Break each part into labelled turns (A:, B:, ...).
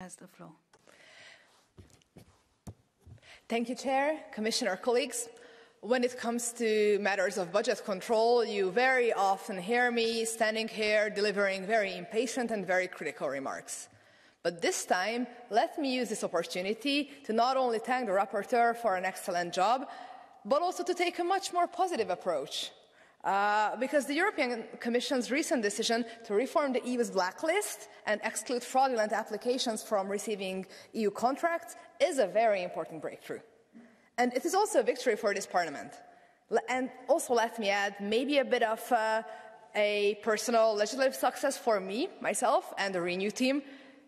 A: has the floor.
B: Thank you, Chair, Commissioner, colleagues. When it comes to matters of budget control, you very often hear me standing here delivering very impatient and very critical remarks. But this time, let me use this opportunity to not only thank the rapporteur for an excellent job, but also to take a much more positive approach. Because the European Commission's recent decision to reform the EU's blacklist and exclude fraudulent applications from receiving EU contracts is a very important breakthrough. And it is also a victory for this Parliament. And also, let me add, maybe a bit of a personal legislative success for me, myself, and the Renew team,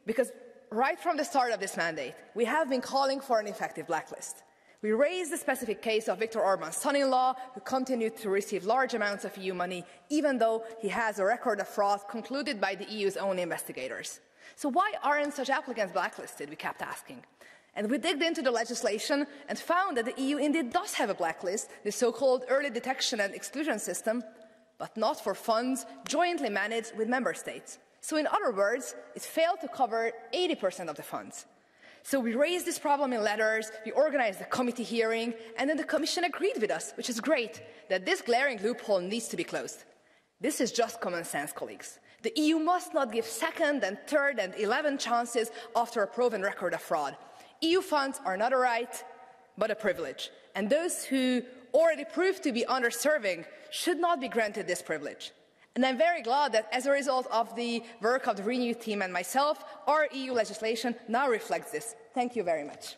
B: because right from the start of this mandate, we have been calling for an effective blacklist. We raised the specific case of Viktor Orbán's son-in-law, who continued to receive large amounts of EU money, even though he has a record of fraud concluded by the EU's own investigators. So why aren't such applicants blacklisted, we kept asking. And we digged into the legislation and found that the EU indeed does have a blacklist, the so-called early detection and exclusion system, but not for funds jointly managed with member states. So in other words, it failed to cover 80% of the funds. So we raised this problem in letters, we organised a committee hearing, and then the Commission agreed with us, which is great, that this glaring loophole needs to be closed. This is just common sense, colleagues. The EU must not give second and third and 11th chances after a proven record of fraud. EU funds are not a right, but a privilege. And those who already proved to be underserving should not be granted this privilege. And I'm very glad that as a result of the work of the Renew team and myself, our EU legislation now reflects this. Thank you very much.